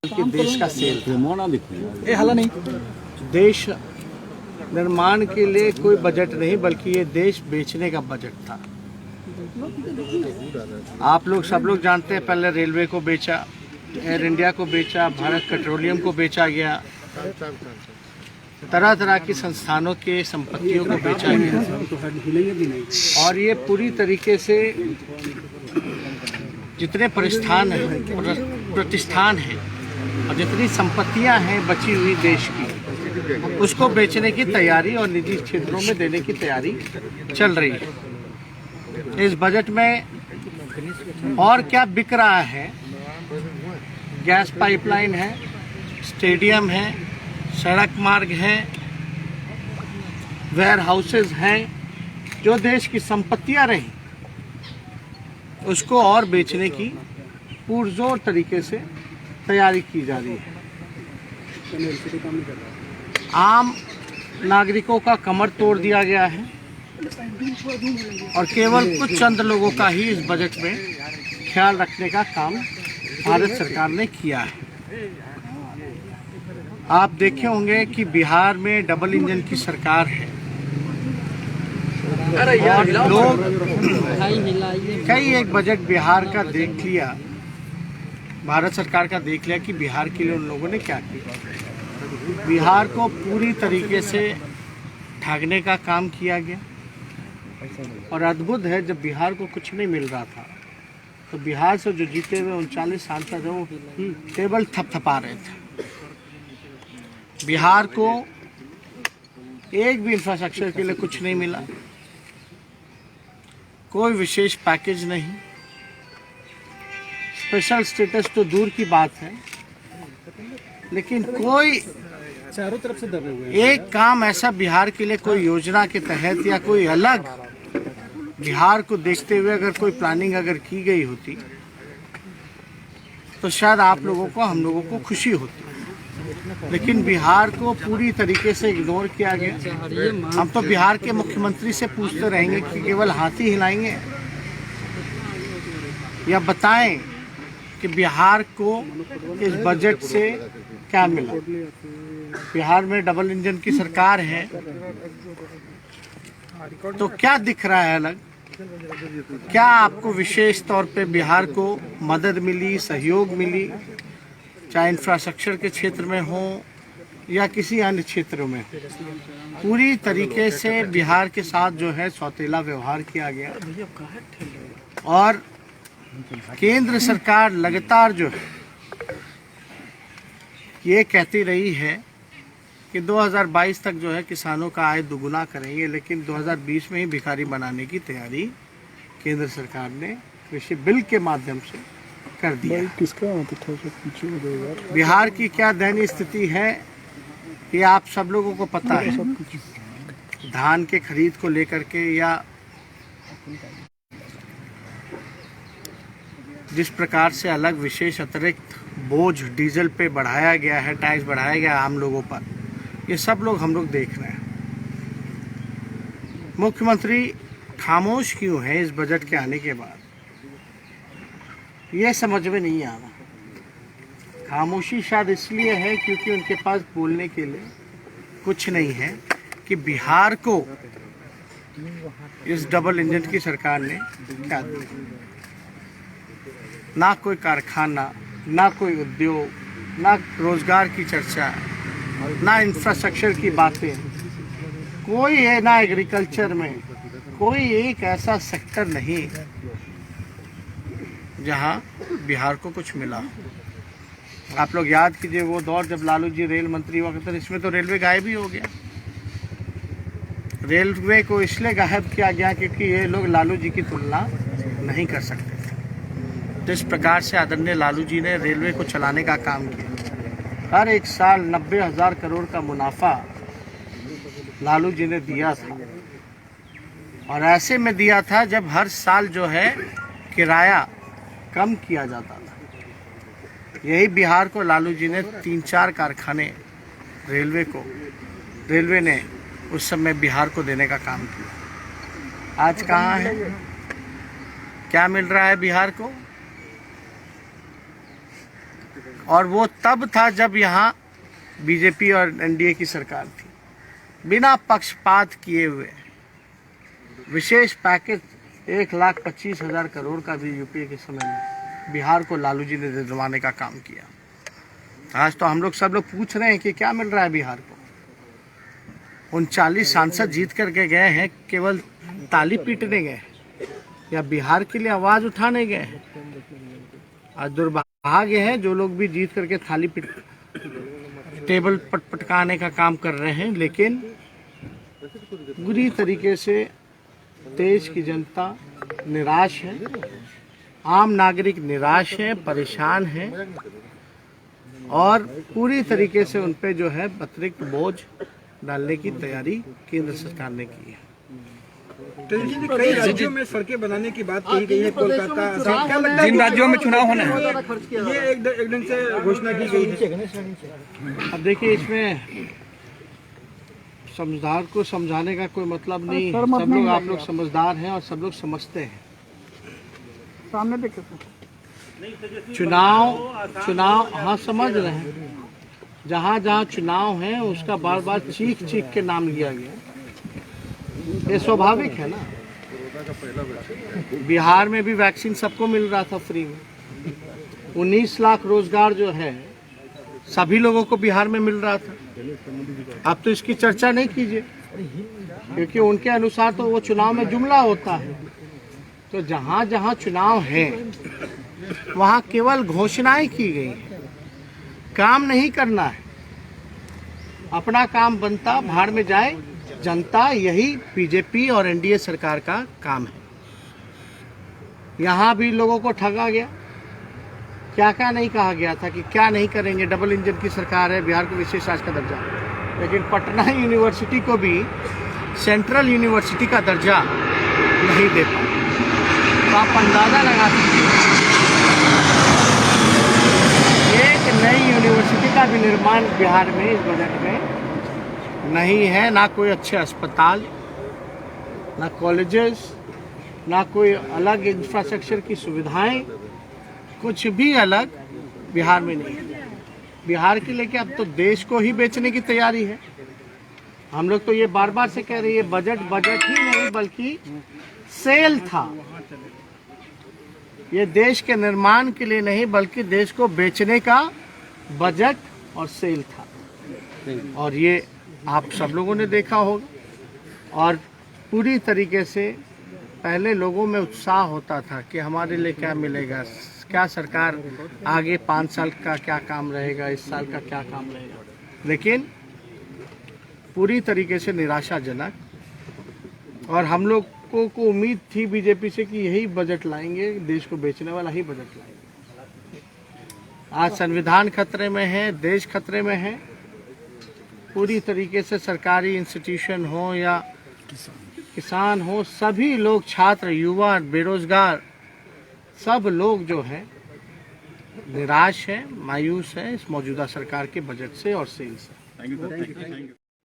कि देश का सेल था। ये हाला नहीं। देश निर्माण के लिए कोई बजट नहीं, बल्कि ये देश बेचने का बजट था। आप लोग सब लोग जानते हैं, पहले रेलवे को बेचा, एयर इंडिया को बेचा, भारत पेट्रोलियम को बेचा गया, तरह तरह की संस्थानों के संपत्तियों को बेचा गया। और ये पूरी तरीके से जितने प्रतिष्ठान हैं और जितनी संपत्तियां हैं बची हुई देश की, उसको बेचने की तैयारी और निजी क्षेत्रों में देने की तैयारी चल रही है। इस बजट में और क्या बिक रहा है? गैस पाइपलाइन है, स्टेडियम है, सड़क मार्ग है, वेयर हाउसेज हैं, जो देश की संपत्तियां रही उसको और बेचने की पुरजोर तरीके से तैयारी की जा रही है। आम नागरिकों का कमर तोड़ दिया गया है और केवल कुछ चंद लोगों का ही इस बजट में ख्याल रखने का काम भारत सरकार ने किया है। आप देखे होंगे कि बिहार में डबल इंजन की सरकार है और लोग कई एक बजट बिहार का देख लिया, भारत सरकार का देख लिया कि बिहार के लिए उन लोगों ने क्या किया। बिहार को पूरी तरीके से ठगने का काम किया गया और अद्भुत है, जब बिहार को कुछ नहीं मिल रहा था तो बिहार से जो जीते हुए 39 सांसद हैं वो टेबल थपथपा रहे थे। बिहार को एक भी इंफ्रास्ट्रक्चर के लिए कुछ नहीं मिला, कोई विशेष पैकेज नहीं, स्पेशल स्टेटस तो दूर की बात है, लेकिन कोई चारों तरफ से दबे हुए एक काम ऐसा बिहार के लिए कोई योजना के तहत या कोई अलग बिहार को देखते हुए अगर कोई प्लानिंग अगर की गई होती तो शायद आप लोगों को, हम लोगों को खुशी होती। लेकिन बिहार को पूरी तरीके से इग्नोर किया गया। हम तो बिहार के मुख्यमंत्री से पूछते रहेंगे कि केवल हाथ ही हिलाएंगे या बताएं कि बिहार को इस बजट से क्या मिला। बिहार में डबल इंजन की सरकार है तो क्या दिख रहा है अलग? क्या आपको विशेष तौर पे बिहार को मदद मिली, सहयोग मिली, चाहे इंफ्रास्ट्रक्चर के क्षेत्र में हो या किसी अन्य क्षेत्रों में? पूरी तरीके से बिहार के साथ जो है सौतेला व्यवहार किया गया और केंद्र सरकार लगातार जो है ये कहती रही है कि 2022 तक जो है किसानों का आय दुगुना करेंगे, लेकिन 2020 में ही भिखारी बनाने की तैयारी केंद्र सरकार ने कृषि बिल के माध्यम से कर दिया। बिहार की क्या दयनीय स्थिति है ये आप सब लोगों को पता है। धान के खरीद को लेकर के या जिस प्रकार से अलग विशेष अतिरिक्त बोझ डीजल पे बढ़ाया गया है, टैक्स बढ़ाया गया आम लोगों पर, ये सब लोग हम लोग देख रहे हैं। मुख्यमंत्री खामोश क्यों है इस बजट के आने के बाद, ये समझ में नहीं आ रहा। खामोशी शायद इसलिए है क्योंकि उनके पास बोलने के लिए कुछ नहीं है कि बिहार को इस डबल इंजन की सरकार ने क्या दिया। ना कोई कारखाना, ना कोई उद्योग, ना रोजगार की चर्चा, ना इंफ्रास्ट्रक्चर की बातें, कोई है ना एग्रीकल्चर में कोई एक ऐसा सेक्टर नहीं जहां बिहार को कुछ मिला। आप लोग याद कीजिए वो दौर जब लालू जी रेल मंत्री हुआ करते थे, इसमें तो रेलवे गायब ही हो गया। रेलवे को इसलिए गायब किया गया क्योंकि ये लोग लालू जी की तुलना नहीं कर सकते थे। जिस प्रकार से आदरणीय लालू जी ने रेलवे को चलाने का काम किया, हर एक साल 90,000 करोड़ का मुनाफा लालू जी ने दिया था, और ऐसे में दिया था जब हर साल जो है किराया कम किया जाता था। यही बिहार को लालू जी ने 3-4 कारखाने रेलवे ने उस समय बिहार को देने का काम किया। आज कहाँ है? क्या मिल रहा है बिहार को? और वो तब था जब यहाँ बीजेपी और एनडीए की सरकार थी। बिना पक्षपात किए हुए विशेष पैकेज 1,25,000 करोड़ का भी यूपीए के समय में बिहार को लालू जी ने दिलवाने का काम किया। आज तो हम लोग सब लोग पूछ रहे हैं कि क्या मिल रहा है बिहार को। 39 सांसद जीत करके गए हैं, केवल ताली पीटने गए या बिहार के लिए आवाज उठाने गए हैं। आज दुर्भाग्य है जो लोग भी जीत करके थाली पीट टेबल पटकाने का काम कर रहे हैं, लेकिन बुरी तरीके से देश की जनता निराश है, आम नागरिक निराश है, परेशान है और पूरी तरीके से उन पे जो है अतिरिक्त बोझ डालने की तैयारी केंद्र सरकार ने की है। कई राज्यों में सड़कें बनाने की बात कही गई है। कोलकाता, जिन राज्यों में चुनाव होना है, ये एक दिन से घोषणा की गई है। अब देखिए, इसमें समझदार को समझाने का कोई मतलब नहीं। सब लोग, आप लोग समझदार हैं और सब लोग समझते हैं। सामने देखे चुनाव हाँ समझ रहे हैं। जहाँ जहाँ चुनाव है उसका बार बार चीख के नाम लिया गया, ये स्वाभाविक है ना। बिहार में भी वैक्सीन सबको मिल रहा था फ्री में। 19 लाख रोजगार जो है सभी लोगों को बिहार में मिल रहा था। अब तो इसकी चर्चा नहीं कीजिए, क्योंकि उनके अनुसार तो वो चुनाव में जुमला होता है। तो जहाँ जहाँ चुनाव है वहाँ केवल घोषणाएं की गई हैं, काम नहीं करना है। अपना काम बनता, भाड़ में जाए जनता, यही बीजेपी और एनडीए सरकार का काम है। यहाँ भी लोगों को ठगा गया। क्या क्या नहीं कहा गया था कि क्या नहीं करेंगे, डबल इंजन की सरकार है, बिहार को विशेष राज्य का दर्जा, लेकिन पटना यूनिवर्सिटी को भी सेंट्रल यूनिवर्सिटी का दर्जा नहीं दे पाए। तो आप अंदाजा लगा सकते हैं, एक नई यूनिवर्सिटी का भी निर्माण बिहार में इस बजट में नहीं है। ना कोई अच्छे अस्पताल, ना कॉलेजेस, ना कोई अलग इंफ्रास्ट्रक्चर की सुविधाएं, कुछ भी अलग बिहार में नहीं है। बिहार के लेके अब तो देश को ही बेचने की तैयारी है। हम लोग तो ये बार बार से कह रहे हैं, ये बजट ही नहीं बल्कि सेल था। ये देश के निर्माण के लिए नहीं बल्कि देश को बेचने का बजट और सेल था। और ये आप सब लोगों ने देखा होगा। और पूरी तरीके से पहले लोगों में उत्साह होता था कि हमारे लिए क्या मिलेगा, क्या सरकार आगे 5 साल का क्या काम रहेगा, इस साल का क्या काम रहेगा। लेकिन पूरी तरीके से निराशाजनक। और हम लोगों को उम्मीद थी बीजेपी से कि यही बजट लाएंगे, देश को बेचने वाला ही बजट लाएंगे। आज संविधान खतरे में है, देश खतरे में है। पूरी तरीके से सरकारी इंस्टीट्यूशन हो या किसान हो, सभी लोग, छात्र, युवा, बेरोजगार, सब लोग जो है निराश है, मायूस है इस मौजूदा सरकार के बजट से और सेल से। Thank you.